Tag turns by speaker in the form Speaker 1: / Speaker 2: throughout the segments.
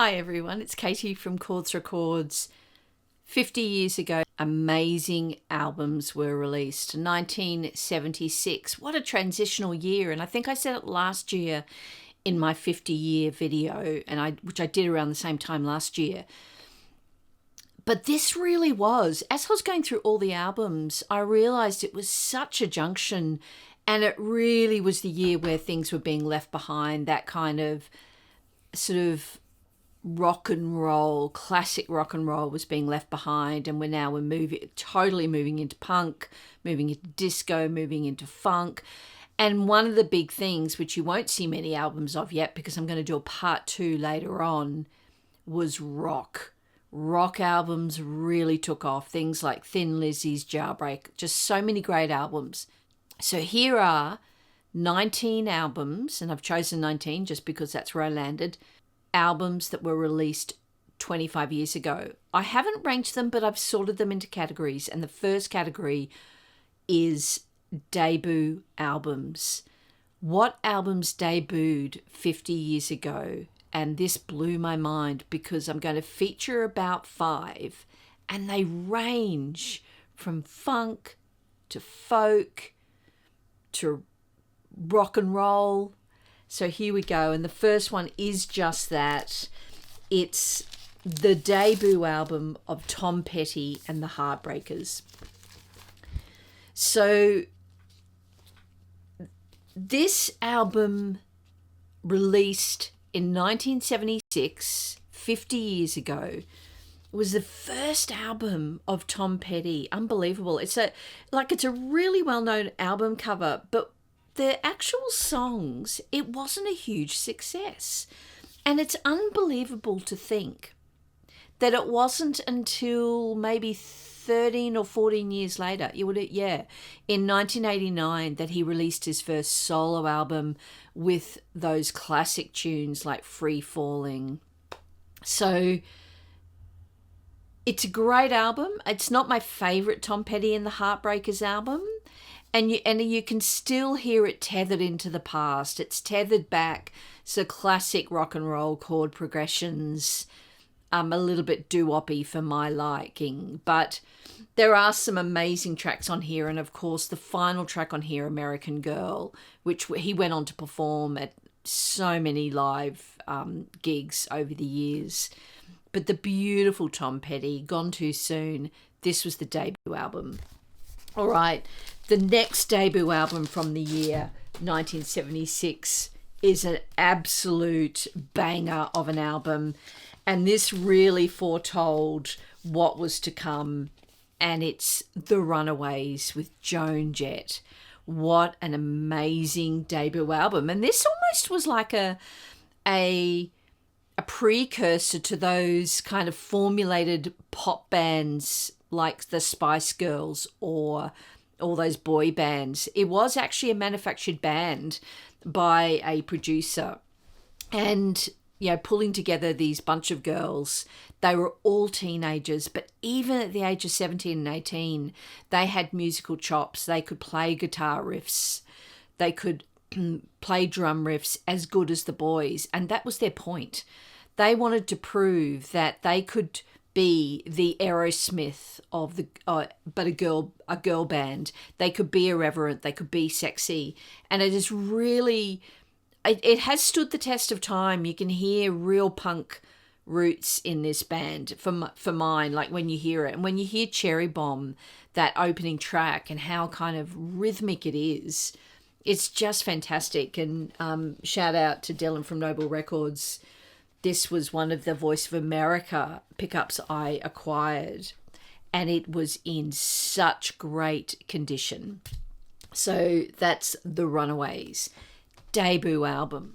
Speaker 1: Hi everyone, it's Katie from Chords Records. 50 years ago, amazing albums were released. 1976, what a transitional year. And I think I said it last year in my 50-year video, which I did around the same time last year. But this really was, as I was going through all the albums, I realised it was such a junction, and it really was the year where things were being left behind, that kind of sort of rock and roll, classic rock and roll was being left behind, and we're totally moving into punk, moving into disco, moving into funk. And one of the big things, which you won't see many albums of yet because I'm going to do a part 2 later on, was rock. Rock albums really took off. Things like Thin Lizzy's Jailbreak, just so many great albums. So here are 19 albums, and I've chosen 19 just because that's where I landed, albums that were released 25 years ago. I haven't ranked them, but I've sorted them into categories. And the first category is debut albums. What albums debuted 50 years ago? And this blew my mind because I'm going to feature about 5, and they range from funk to folk to rock and roll. So here we go. And the first one is just that. It's the debut album of Tom Petty and the Heartbreakers. So this album released in 1976, 50 years ago, was the first album of Tom Petty. Unbelievable. It's a really well-known album cover, but the actual songs, it wasn't a huge success. And it's unbelievable to think that it wasn't until maybe 13 or 14 years later, in 1989, that he released his first solo album with those classic tunes like Free Falling. So it's a great album. It's not my favourite Tom Petty and the Heartbreakers album. And you can still hear it tethered into the past. It's tethered back. So classic rock and roll chord progressions, a little bit doo-woppy for my liking. But there are some amazing tracks on here. And of course, the final track on here, American Girl, which he went on to perform at so many live gigs over the years. But the beautiful Tom Petty, Gone Too Soon, this was the debut album. All right, the next debut album from the year 1976 is an absolute banger of an album, and this really foretold what was to come, and it's The Runaways with Joan Jett. What an amazing debut album. And this almost was like a precursor to those kind of formulated pop bands like the Spice Girls or all those boy bands. It was actually a manufactured band by a producer, and pulling together these bunch of girls. They were all teenagers, but even at the age of 17 and 18, they had musical chops. They could play guitar riffs. They could play drum riffs as good as the boys, and that was their point. They wanted to prove that they could be the Aerosmith of but a girl band. They could be irreverent. They could be sexy, and it is really, it has stood the test of time. You can hear real punk roots in this band for mine. Like when you hear it, and when you hear Cherry Bomb, that opening track, and how kind of rhythmic it is, it's just fantastic. And shout out to Dylan from Noble Records. This was one of the Voice of America pickups I acquired, and it was in such great condition. So that's The Runaways, debut album.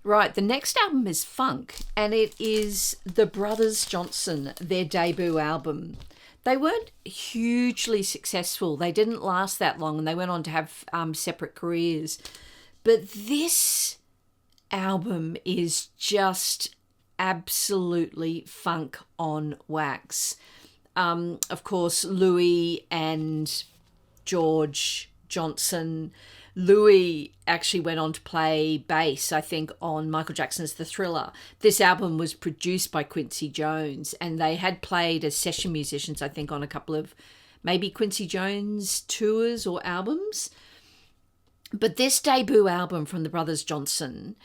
Speaker 1: Right, the next album is funk, and it is the Brothers Johnson, their debut album. They weren't hugely successful. They didn't last that long, and they went on to have separate careers. But this album is just absolutely funk on wax. Of course, Louis and George Johnson Louis actually went on to play bass, I think, on Michael Jackson's The Thriller. This album was produced by Quincy Jones, and they had played as session musicians, I think, on a couple of maybe Quincy Jones tours or albums. But this debut album from the Brothers Johnson,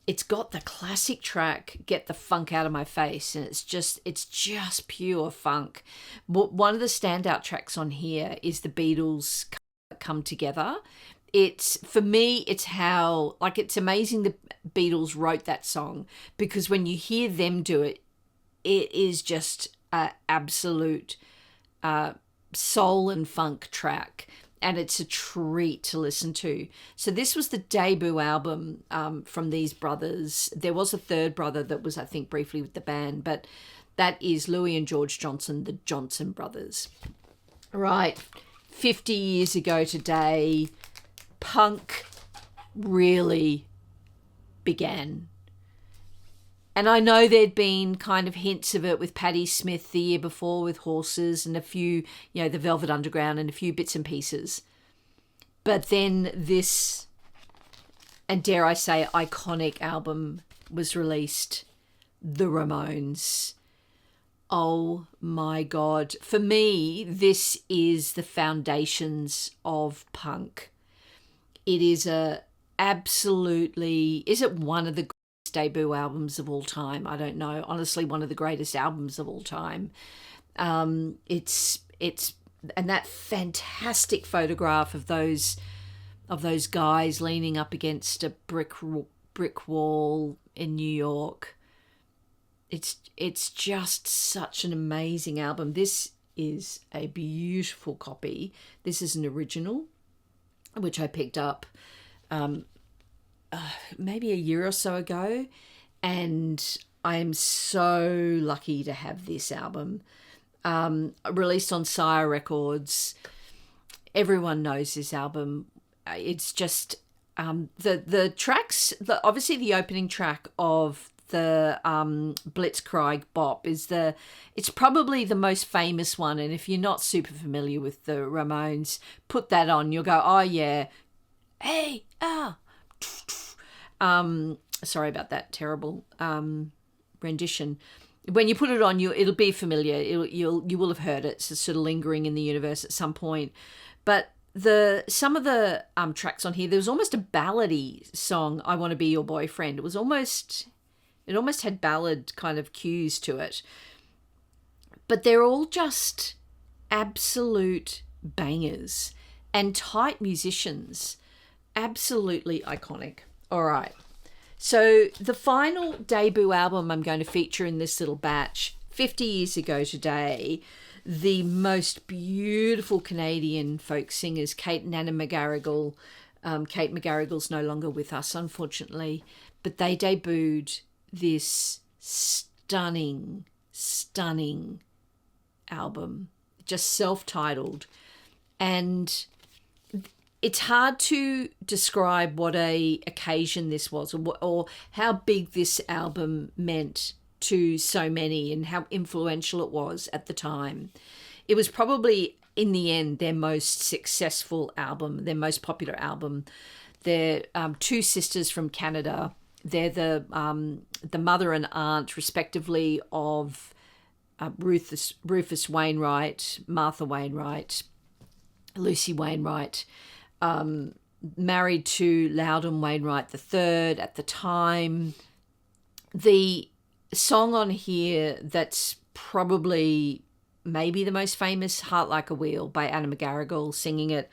Speaker 1: it's got the classic track, Get the Funk Out of My Face, and it's just pure funk. One of the standout tracks on here is the Beatles Come Together. For me, it's how, like, it's amazing the Beatles wrote that song, because when you hear them do it, it is just an absolute soul and funk track. And it's a treat to listen to. So this was the debut album from these brothers. There was a third brother that was, I think, briefly with the band, but that is Louis and George Johnson, the Johnson brothers. Right, 50 years ago today, punk really began. And I know there'd been kind of hints of it with Patti Smith the year before with Horses and a few, the Velvet Underground and a few bits and pieces. But then this, and dare I say, iconic album was released, The Ramones. Oh my God. For me, this is the foundations of punk. It is is it one of the debut albums of all time? I don't know. Honestly, one of the greatest albums of all time. It's and that fantastic photograph of those guys leaning up against a brick wall in New York. It's just such an amazing album. This is a beautiful copy. This is an original, which I picked up maybe a year or so ago, and I am so lucky to have this album. Released on Sire Records. Everyone knows this album. It's just the tracks. Obviously, the opening track of the Blitzkrieg Bop it's probably the most famous one. And if you're not super familiar with the Ramones, put that on. You'll go, oh yeah, hey, sorry about that terrible rendition. When you put it on, it'll be familiar. You will have heard it. It's sort of lingering in the universe at some point. But some of the tracks on here, there was almost a ballady song, "I Want to Be Your Boyfriend." It almost had ballad kind of cues to it. But they're all just absolute bangers and tight musicians. Absolutely iconic. All right. So the final debut album I'm going to feature in this little batch, 50 years ago today, the most beautiful Canadian folk singers, Kate and Anna McGarrigle. Kate McGarrigle's no longer with us, unfortunately, but they debuted this stunning album, just self-titled. And it's hard to describe what a occasion this was, or how big this album meant to so many and how influential it was at the time. It was probably, in the end, their most successful album, their most popular album. They're two sisters from Canada. They're the mother and aunt, respectively, of Rufus Wainwright, Martha Wainwright, Lucy Wainwright. Married to Loudon Wainwright III at the time. The song on here that's probably maybe the most famous, "Heart Like a Wheel" by Anna McGarrigle, singing it.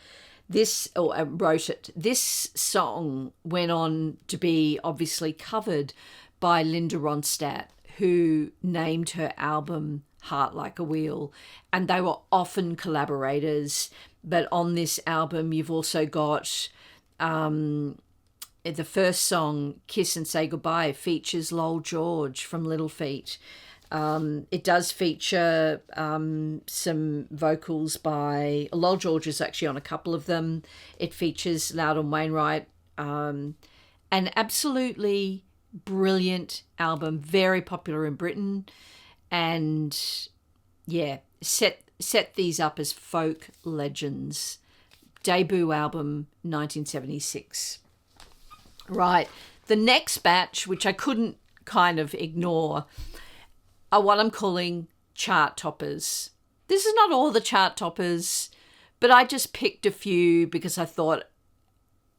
Speaker 1: Wrote it. This song went on to be obviously covered by Linda Ronstadt, who named her album "Heart Like a Wheel," and they were often collaborators. But on this album, you've also got the first song, "Kiss and Say Goodbye," features Lowell George from Little Feat. It does feature some vocals by Lowell George is actually on a couple of them. It features Loudon Wainwright. An absolutely brilliant album, very popular in Britain, and yeah, set these up as folk legends. debut album, 1976. Right. The next batch, which I couldn't kind of ignore, are what I'm calling chart toppers. This is not all the chart toppers, but I just picked a few because I thought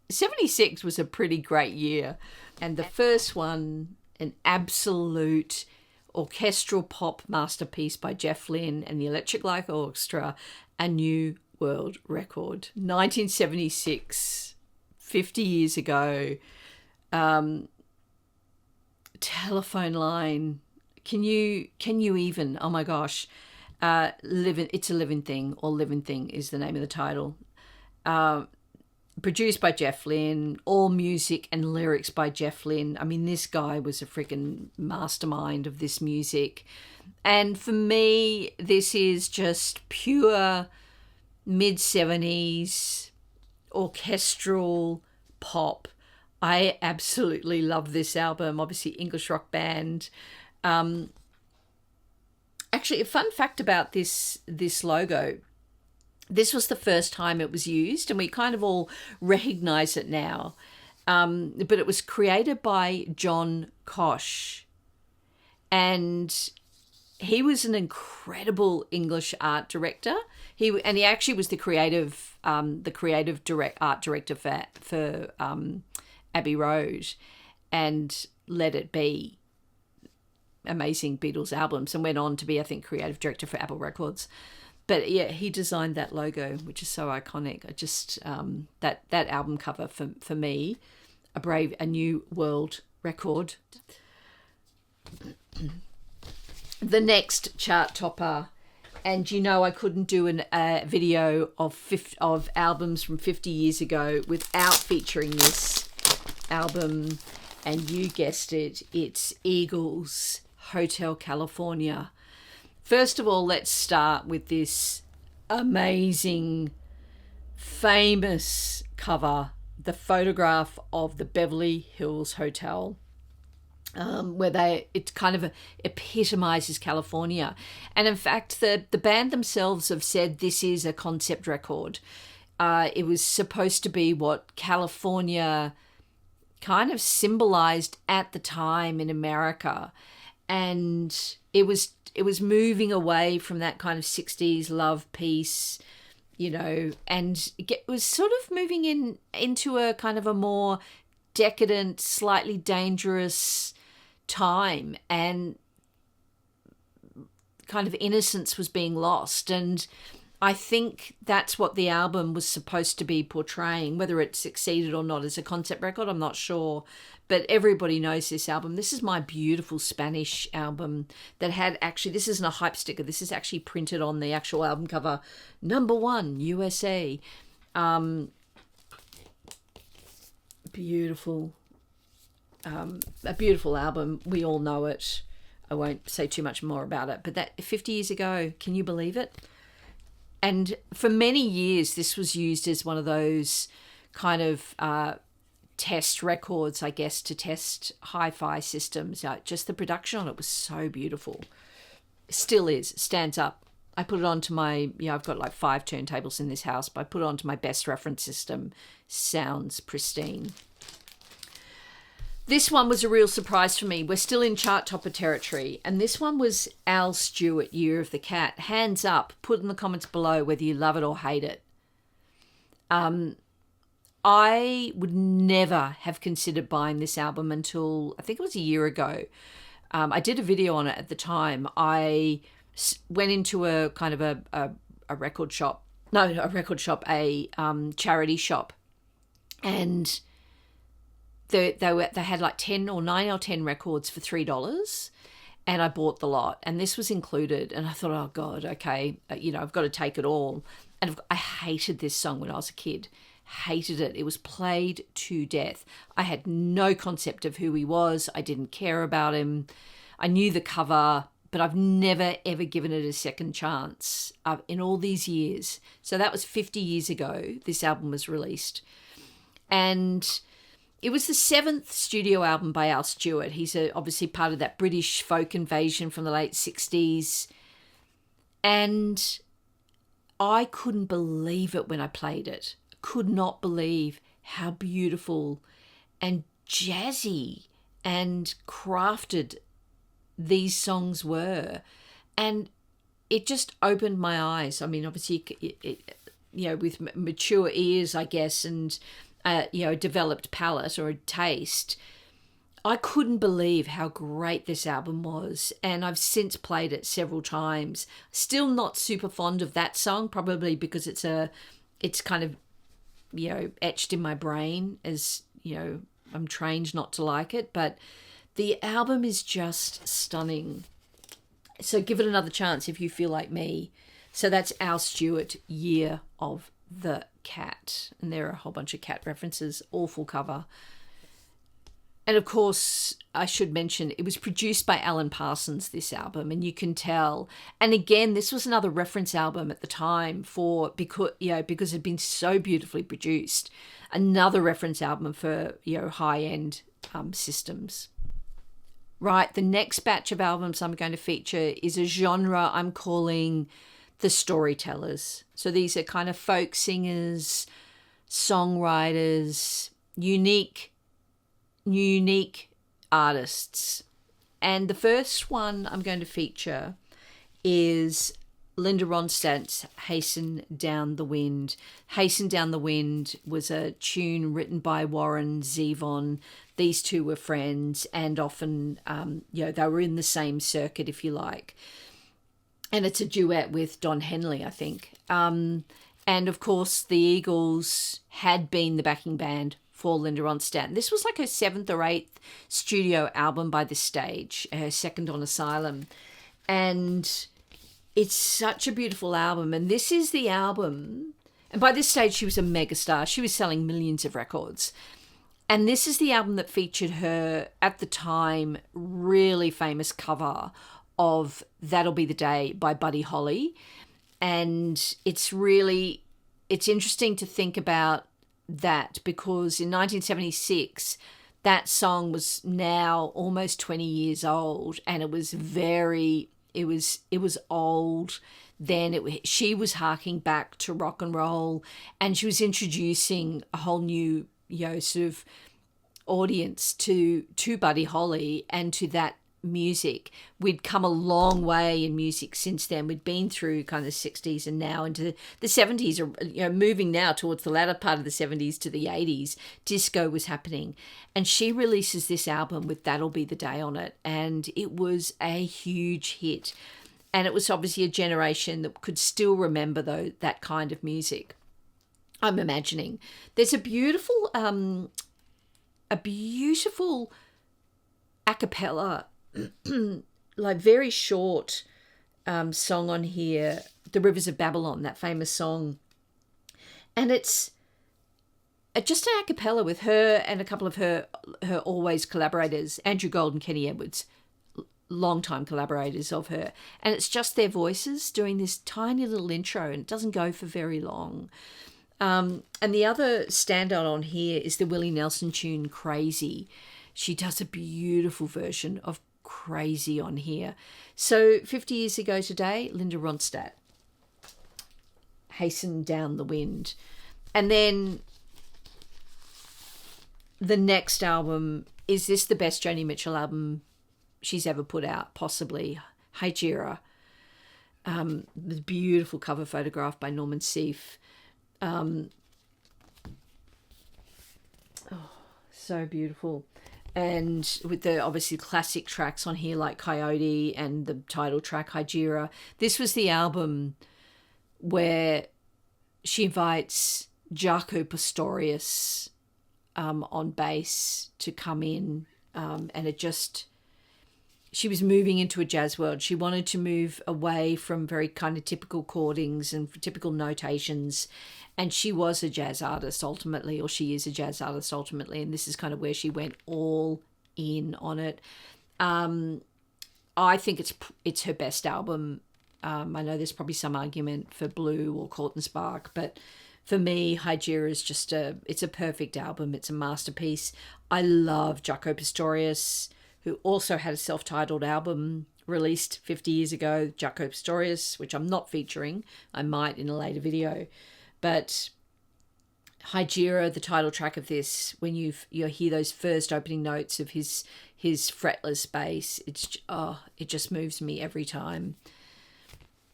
Speaker 1: 76 was a pretty great year. And the first one, an absolute orchestral pop masterpiece by Jeff Lynne and the Electric Light Orchestra, A New World Record. 1976, 50 years ago. Telephone line. Can you even, oh my gosh, It's a Living Thing, or Living Thing is the name of the title. Produced by Jeff Lynne, all music and lyrics by Jeff Lynne. I mean, this guy was a freaking mastermind of this music. And for me, this is just pure mid-70s orchestral pop. I absolutely love this album. Obviously, English rock band. Actually, a fun fact about this logo. This was the first time it was used, and we kind of all recognize it now. But it was created by John Koch, and he was an incredible English art director. He actually was the creative art director for Abbey Road, and Let It Be, amazing Beatles albums, and went on to be, I think, creative director for Apple Records. But yeah, he designed that logo, which is so iconic. I just that album cover for me, A New World Record. The next chart topper, and I couldn't do a video of albums from 50 years ago without featuring this album, and you guessed it, it's Eagles, Hotel California. First of all, let's start with this amazing, famous cover, the photograph of the Beverly Hills Hotel, where it kind of epitomizes California. And in fact, the band themselves have said this is a concept record. It was supposed to be what California kind of symbolized at the time in America. And it was moving away from that kind of 60s love, peace, and it was sort of moving into a kind of a more decadent, slightly dangerous time, and kind of innocence was being lost. And I think that's what the album was supposed to be portraying. Whether it succeeded or not as a concept record, I'm not sure. But everybody knows this album. This is my beautiful Spanish album that had actually, this isn't a hype sticker. This is actually printed on the actual album cover. #1, USA. Beautiful. A beautiful album. We all know it. I won't say too much more about it. But that 50 years ago, can you believe it? And for many years, this was used as one of those kind of test records, I guess, to test hi-fi systems. Just the production on it was so beautiful. Still is. Stands up. I put it onto my, I've got like 5 turntables in this house, but I put it onto my best reference system. Sounds pristine. This one was a real surprise for me. We're still in chart topper territory. And this one was Al Stewart, Year of the Cat. Hands up. Put in the comments below whether you love it or hate it. I would never have considered buying this album until, I think it was a year ago. I did a video on it at the time. I went into a kind of a record shop. No, a record shop, a charity shop. And they had like 9 or 10 records for $3, and I bought the lot, and this was included. And I thought, oh God, okay, I've got to take it all. And I hated this song when I was a kid. Hated it. It was played to death. I had no concept of who he was. I didn't care about him. I knew the cover, but I've never ever given it a second chance in all these years. So that was 50 years ago. This album was released, and it was the 7th studio album by Al Stewart. He's obviously part of that British folk invasion from the late 60s. And I couldn't believe it when I played it. could not believe how beautiful and jazzy and crafted these songs were. And it just opened my eyes. I mean, obviously, with mature ears, I guess, and, a developed palate or a taste, I couldn't believe how great this album was. And I've since played it several times. Still not super fond of that song, probably because it's kind of, etched in my brain as, I'm trained not to like it. But the album is just stunning. So give it another chance if you feel like me. So that's Al Stewart, Year of the Cat. And there are a whole bunch of cat references, awful cover. And of course, I should mention, it was produced by Alan Parsons, this album, and you can tell. And again, this was another reference album at the time because it had been so beautifully produced. Another reference album for, high-end systems. Right, the next batch of albums I'm going to feature is a genre I'm calling the storytellers. So these are kind of folk singers, songwriters, unique artists. And the first one I'm going to feature is Linda Ronstadt's Hasten Down the Wind. Hasten Down the Wind was a tune written by Warren Zevon. These two were friends and often, they were in the same circuit, if you like. And it's a duet with Don Henley, I think. And of course, the Eagles had been the backing band for Linda Ronstadt. This was like her 7th or 8th studio album by this stage, her second on Asylum. And it's such a beautiful album. And this is the album, and by this stage she was a megastar. She was selling millions of records. And this is the album that featured her, at the time, really famous cover of That'll Be the Day by Buddy Holly. And it's interesting to think about that, because in 1976 that song was now almost 20 years old, and it was old then. She was harking back to rock and roll, and she was introducing a whole new sort of audience to Buddy Holly and to that music. We'd come a long way in music since then. We'd been through kind of the 60s and now into the 70s, or moving now towards the latter part of the 70s to the 80s. Disco was happening, and she releases this album with That'll Be the Day on it, and it was a huge hit. And it was obviously a generation that could still remember that kind of music. I'm imagining there's a beautiful a cappella, like very short song on here, The Rivers of Babylon, that famous song. And it's just an a cappella with her and a couple of her always collaborators, Andrew Gold and Kenny Edwards, longtime collaborators of her. And it's just their voices doing this tiny little intro, and it doesn't go for very long. And the other standout on here is the Willie Nelson tune, Crazy. She does a beautiful version of Crazy on here. So 50 years ago today, Linda Ronstadt, Hasten Down the Wind. And then the next album, is this the best Joni Mitchell album she's ever put out? Possibly. Hijira. The beautiful cover photograph by Norman Seeff. So beautiful. And with the obviously classic tracks on here like Coyote and the title track Hijira. This was the album where she invites Jaco Pastorius on bass to come in, and she was moving into a jazz world. She wanted to move away from very kind of typical chordings and typical notations. And she was a jazz artist ultimately, or she is a jazz artist ultimately. And this is kind of where she went all in on it. I think it's her best album. I know there's probably some argument for Blue or Court and Spark, but for me, Hijira is it's a perfect album. It's a masterpiece. I love Jaco Pastorius, who also had a self-titled album released 50 years ago, Jaco Pastorius, which I'm not featuring. I might in a later video. But Hijira, the title track of this, when you hear those first opening notes of his fretless bass, it just moves me every time.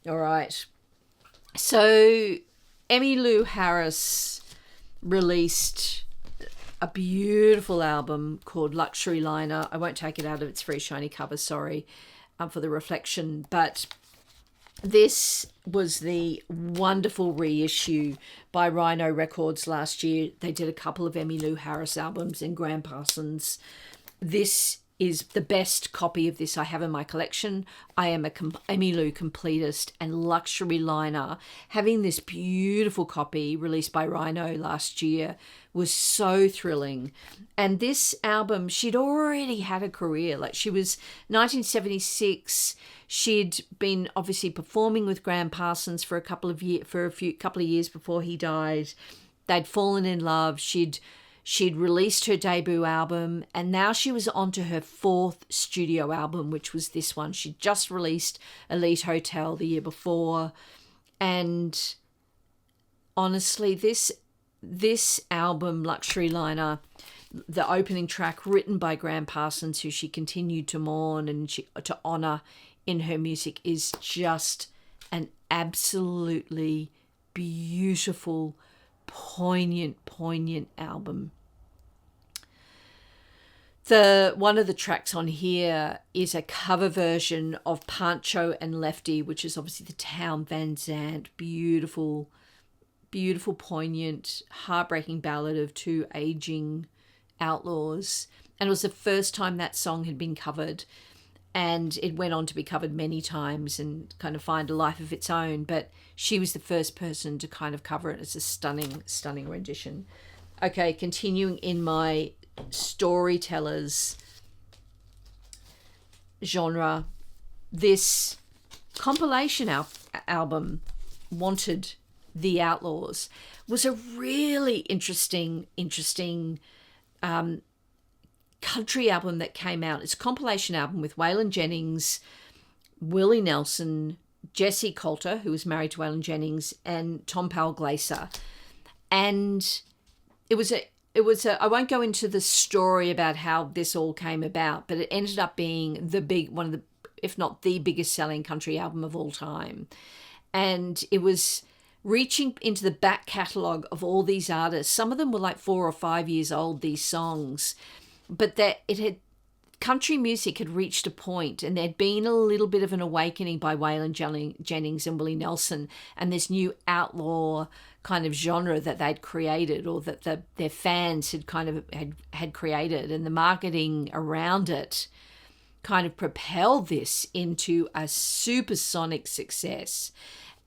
Speaker 1: All right. So Emmylou Harris released a beautiful album called Luxury Liner. I won't take it out of its very shiny cover, sorry, for the reflection, but this was the wonderful reissue by Rhino Records last year. They did a couple of Emmylou Harris albums and Graham Parsons. This is the best copy of this I have in my collection. I am a Emmylou completist, and Luxury Liner, having this beautiful copy released by Rhino last year, was so thrilling. And this album, she'd already had a career. Like, she was 1976. She'd been obviously performing with Graham Parsons for a couple of years before he died. They'd fallen in love. She'd released her debut album, and now she was on to her fourth studio album, which was this one. She'd just released Elite Hotel the year before. And honestly, this album, Luxury Liner, the opening track written by Graham Parsons, who she continued to mourn and to honour in her music, is just an absolutely beautiful, poignant album. One of the tracks on here is a cover version of Pancho and Lefty, which is obviously the Town Van Zandt, beautiful, poignant, heartbreaking ballad of two aging outlaws. And it was the first time that song had been covered, and it went on to be covered many times and kind of find a life of its own. But she was the first person to kind of cover it. It's a stunning rendition. Okay, continuing in my storytellers genre, this compilation album, Wanted the Outlaws, was a really interesting country album that came out. It's a compilation album with Waylon Jennings, Willie Nelson, Jesse Coulter, who was married to Waylon Jennings, and Tom Powell Glaser. And it was a I won't go into the story about how this all came about, but it ended up being one of the, if not the biggest selling country album of all time. And it was reaching into the back catalogue of all these artists. Some of them were like 4 or 5 years old, these songs, but country music had reached a point, and there'd been a little bit of an awakening by Waylon Jennings and Willie Nelson, and this new outlaw kind of genre that they'd created, or that their fans had kind of had created, and the marketing around it kind of propelled this into a supersonic success.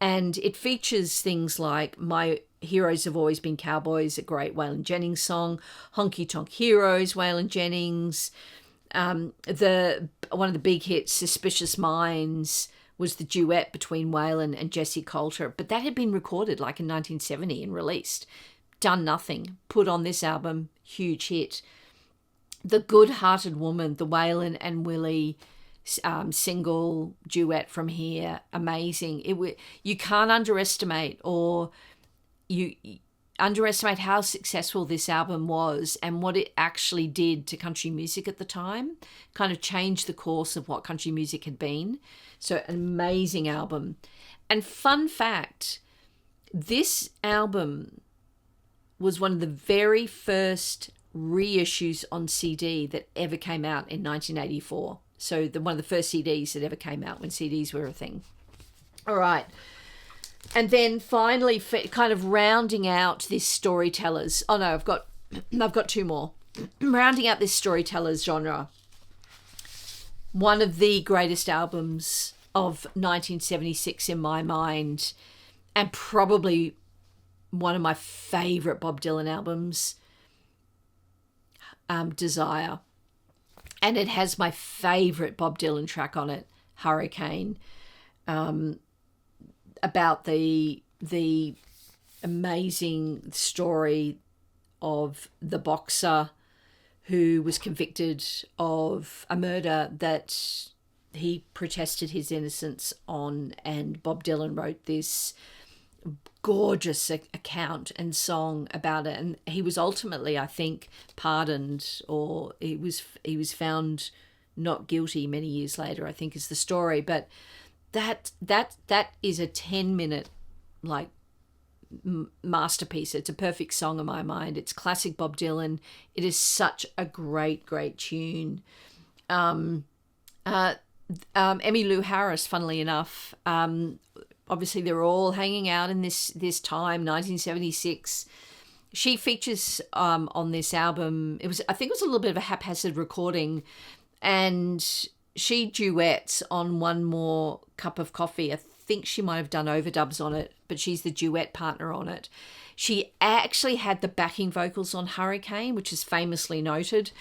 Speaker 1: And it features things like My Heroes Have Always Been Cowboys, a great Waylon Jennings song, Honky Tonk Heroes, Waylon Jennings. One of the big hits, Suspicious Minds, was the duet between Waylon and Jesse Coulter, but that had been recorded like in 1970 and released. Done nothing. Put on this album, huge hit. The Good-Hearted Woman, the Waylon and Willie single duet from here, amazing. You can't underestimate how successful this album was, and what it actually did to country music at the time. Kind of changed the course of what country music had been. So an amazing album. And fun fact, this album was one of the very first reissues on CD that ever came out in 1984. So one of the first CDs that ever came out when CDs were a thing. All right. And then finally, kind of rounding out this storytellers. Oh no, I've got two more. Rounding out this storytellers genre. One of the greatest albums of 1976 in my mind, and probably one of my favorite Bob Dylan albums, Desire. And it has my favorite Bob Dylan track on it, Hurricane. About the amazing story of the boxer who was convicted of a murder that he protested his innocence on, and Bob Dylan wrote this gorgeous account and song about it. And he was ultimately, I think, pardoned, or he was found not guilty many years later, I think is the story. But that is a 10-minute like masterpiece. It's a perfect song in my mind. It's classic Bob Dylan. It is such a great tune. Emmylou Harris, funnily enough, obviously they're all hanging out in this time, 1976. She features on this album. I think it was a little bit of a haphazard recording, and she duets on One More Cup of Coffee. I think she might have done overdubs on it, but she's the duet partner on it. She actually had the backing vocals on Hurricane, which is famously noted,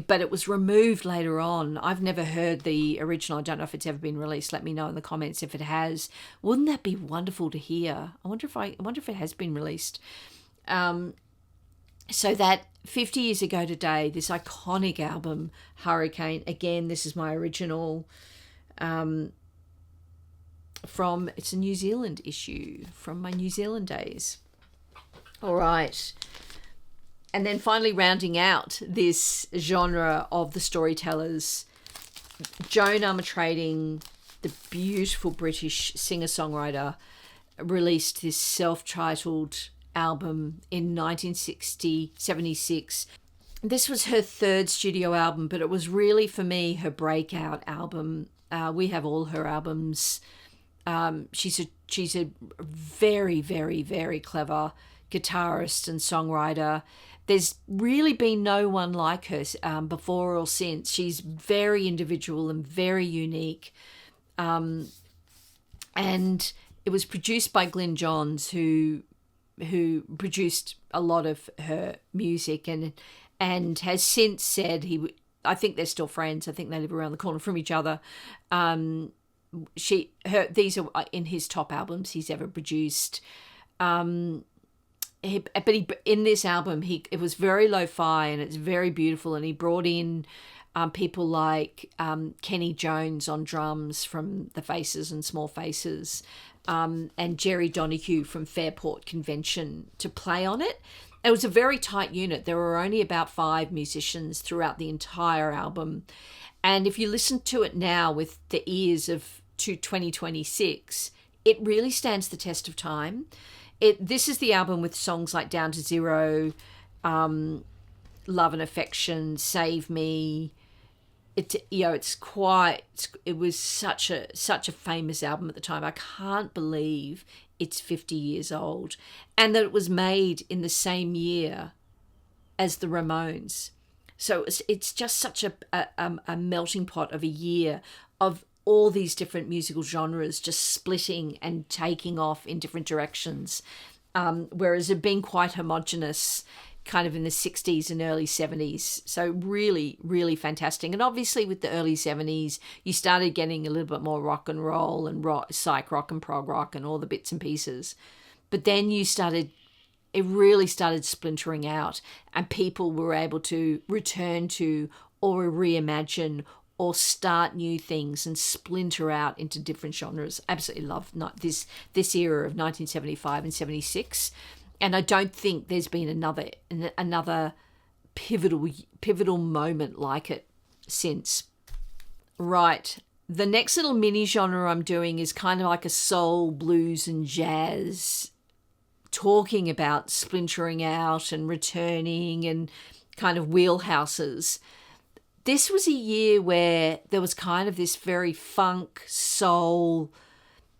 Speaker 1: but it was removed later on. I've never heard the original. I don't know if it's ever been released. Let me know in the comments if it has. Wouldn't that be wonderful to hear? I wonder if it has been released. So that 50 years ago today, this iconic album, Hurricane, again, this is my original it's a New Zealand issue from my New Zealand days. All right. And then finally rounding out this genre of the storytellers, Joan Armatrading, the beautiful British singer-songwriter, released this self-titled album in 1976. This was her third studio album, but it was really, for me, her breakout album. We have all her albums. She's a very, very, very clever guitarist and songwriter. There's really been no one like her before or since. She's very individual and very unique. And it was produced by Glyn Johns, who produced a lot of her music and has since said I think they're still friends. I think they live around the corner from each other. These are in his top albums he's ever produced. In this album, it was very lo-fi and it's very beautiful, and he brought in people like Kenny Jones on drums from The Faces and Small Faces, and Jerry Donahue from Fairport Convention to play on it. It was a very tight unit. There were only about 5 musicians throughout the entire album. And if you listen to it now with the ears of 2026, it really stands the test of time. This is the album with songs like Down to Zero, Love and Affection, Save Me. It was such a famous album at the time. I can't believe it's 50 years old, and that it was made in the same year as the Ramones. So it's just such a melting pot of a year of all these different musical genres just splitting and taking off in different directions, whereas it had been quite homogenous kind of in the 60s and early 70s. So really, really fantastic. And obviously with the early 70s, you started getting a little bit more rock and roll and psych rock and prog rock and all the bits and pieces. But then it really started splintering out, and people were able to return to or reimagine or start new things and splinter out into different genres. Absolutely love this era of 1975 and 76. And I don't think there's been another pivotal moment like it since. Right. The next little mini genre I'm doing is kind of like a soul, blues and jazz, talking about splintering out and returning and kind of wheelhouses. This was a year where there was kind of this very funk, soul,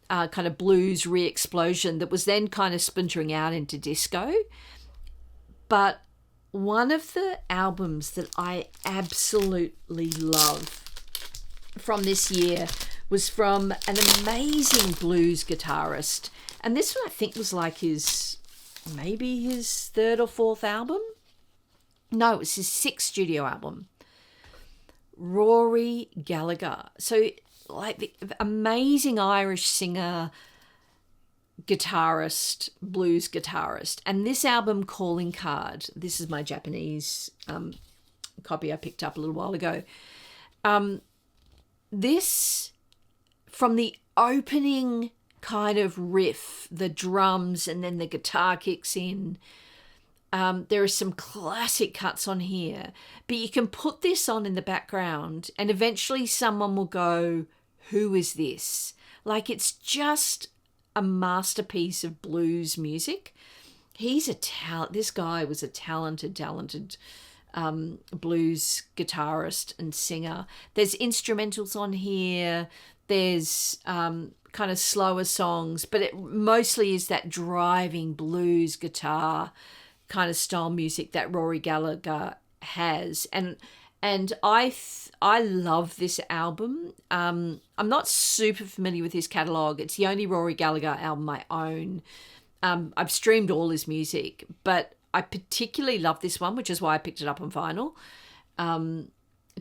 Speaker 1: kind of blues re-explosion that was then kind of splintering out into disco. But one of the albums that I absolutely love from this year was from an amazing blues guitarist. And this one I think was like maybe his third or fourth album. No, it was his 6th studio album. Rory Gallagher. So like the amazing Irish singer, guitarist, blues guitarist. And this album, Calling Card, this is my Japanese copy I picked up a little while ago. This, from the opening kind of riff, the drums, and then the guitar kicks in. There are some classic cuts on here, but you can put this on in the background and eventually someone will go, who is this? Like, it's just a masterpiece of blues music. He's a talent. This guy was a talented blues guitarist and singer. There's instrumentals on here. There's kind of slower songs, but it mostly is that driving blues guitar kind of style music that Rory Gallagher has. And I love this album. I'm not super familiar with his catalogue. It's the only Rory Gallagher album I own. I've streamed all his music, but I particularly love this one, which is why I picked it up on vinyl.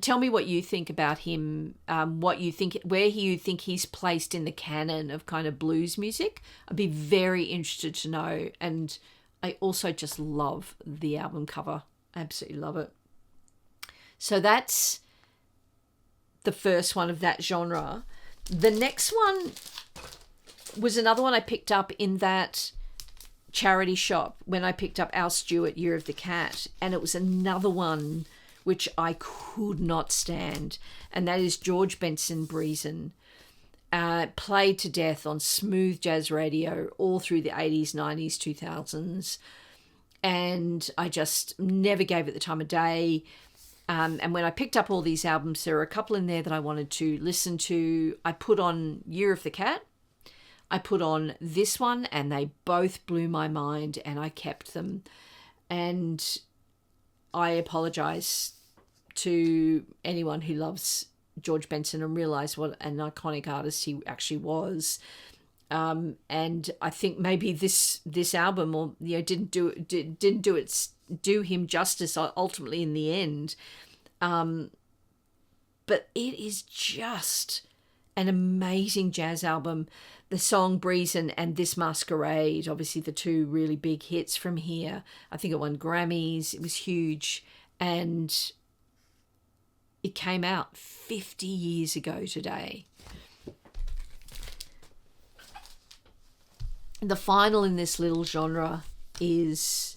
Speaker 1: Tell me what you think about him, what you think, where you think he's placed in the canon of kind of blues music. I'd be very interested to know. And I also just love the album cover. Absolutely love it. So that's the first one of that genre. The next one was another one I picked up in that charity shop when I picked up Al Stewart, Year of the Cat. And it was another one which I could not stand. And that is George Benson Breezin'. Played to death on smooth jazz radio all through the 80s, 90s, 2000s. And I just never gave it the time of day. And when I picked up all these albums, there were a couple in there that I wanted to listen to. I put on Year of the Cat. I put on this one, and they both blew my mind, and I kept them. And I apologise to anyone who loves George Benson and realised what an iconic artist he actually was. And I think maybe this album, or didn't do him justice ultimately in the end. But it is just an amazing jazz album. The song Breezin' and This Masquerade, obviously the two really big hits from here. I think it won Grammys. It was huge. And it came out 50 years ago today. The final in this little genre is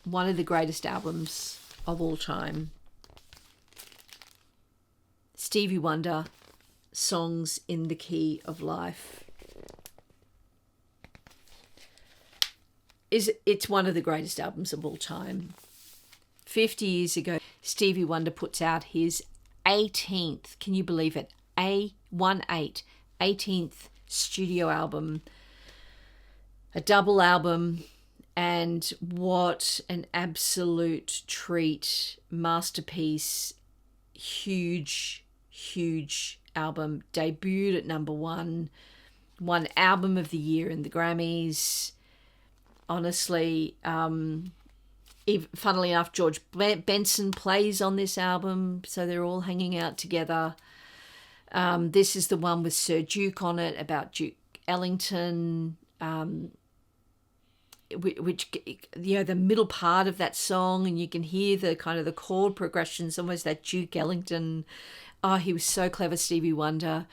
Speaker 1: one of the greatest albums of all time. Stevie Wonder, Songs in the Key of Life. It's one of the greatest albums of all time. 50 years ago, Stevie Wonder puts out his 18th, can you believe it? 18th studio album. A double album, and what an absolute treat. Masterpiece. Huge album. Debuted at number one. Won Album of the Year in the Grammys. Honestly, funnily enough, George Benson plays on this album, so they're all hanging out together. This is the one with Sir Duke on it, about Duke Ellington, which, the middle part of that song, and you can hear the kind of the chord progressions, almost that Duke Ellington. Oh, he was so clever, Stevie Wonder.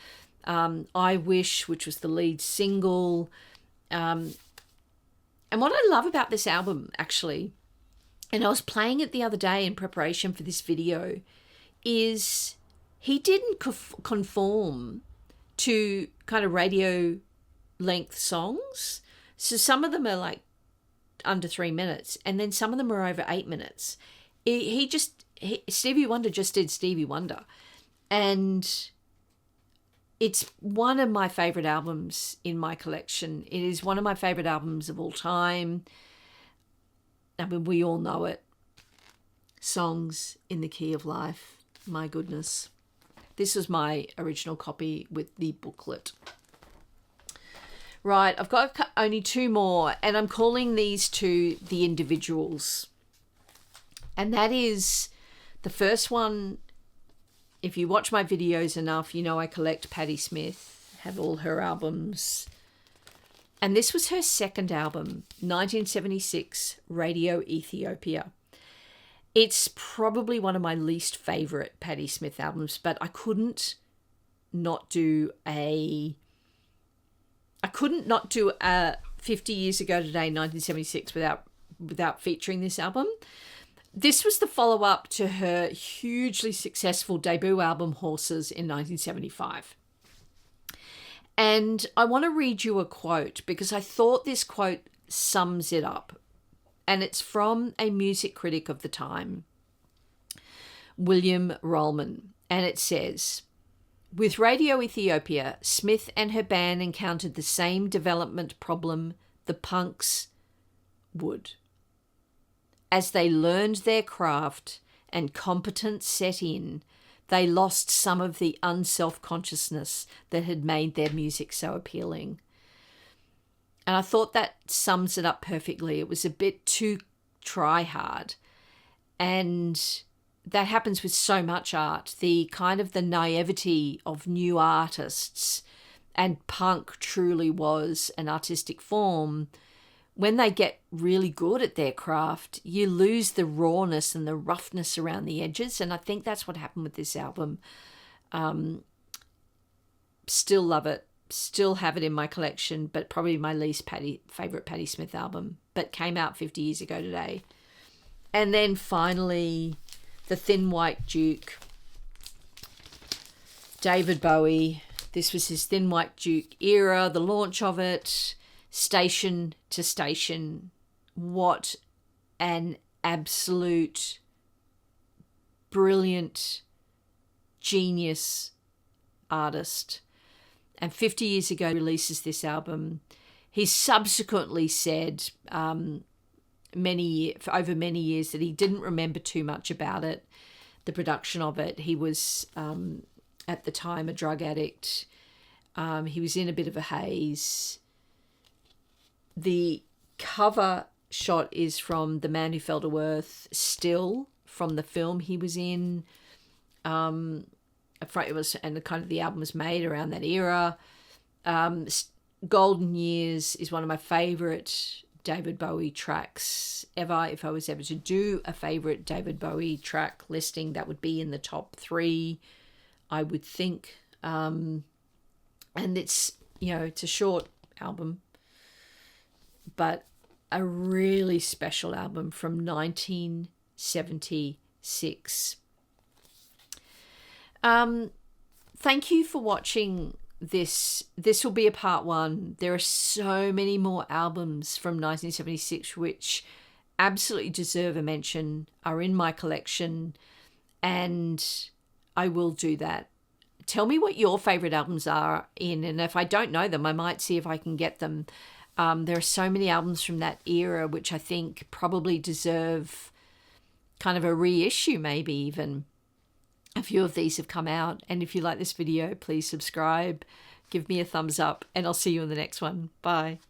Speaker 1: I Wish, which was the lead single. And what I love about this album, actually, and I was playing it the other day in preparation for this video, is he didn't conform to kind of radio length songs. So some of them are like under 3 minutes, and then some of them are over 8 minutes. Stevie Wonder just did Stevie Wonder. And it's one of my favourite albums in my collection. It is one of my favourite albums of all time. I mean, we all know it. Songs in the Key of Life. My goodness. This was my original copy with the booklet. Right, I've got only two more, and I'm calling these two the individuals. And that is the first one. If you watch my videos enough, you know I collect Patti Smith, have all her albums. And this was her second album, 1976, Radio Ethiopia. It's probably one of my least favourite Patti Smith albums, but I couldn't not do a I couldn't not do a 50 years ago today, 1976, without featuring this album. This was the follow-up to her hugely successful debut album, Horses, in 1975. And I want to read you a quote because I thought this quote sums it up. And it's from a music critic of the time, William Rollman. And it says, "With Radio Ethiopia, Smith and her band encountered the same development problem the punks would. As they learned their craft and competence set in, they lost some of the unself-consciousness that had made their music so appealing." And I thought that sums it up perfectly. It was a bit too try-hard. And that happens with so much art. The naivety of new artists, and punk truly was an artistic form. When they get really good at their craft, you lose the rawness and the roughness around the edges. And I think that's what happened with this album. Still love it. Still have it in my collection, but probably my least favourite Patti Smith album. But came out 50 years ago today. And then finally, The Thin White Duke. David Bowie. This was his Thin White Duke era, the launch of it. Station to Station. What an absolute brilliant genius artist. And 50 years ago releases this album. He subsequently said over many years that he didn't remember too much about it, the production of it. He was at the time a drug addict. He was in a bit of a haze. The cover shot is from The Man Who Fell to Earth, still from the film he was in. The album was made around that era. Golden Years is one of my favourite David Bowie tracks ever. If I was ever to do a favourite David Bowie track listing, that would be in the top 3, I would think. And it's a short album, but a really special album from 1976. Thank you for watching this. This will be a part 1. There are so many more albums from 1976 which absolutely deserve a mention, are in my collection, and I will do that. Tell me what your favourite albums are in, and if I don't know them, I might see if I can get them. There are so many albums from that era which I think probably deserve kind of a reissue, maybe even. A few of these have come out, and if you like this video, please subscribe, give me a thumbs up, and I'll see you in the next one. Bye.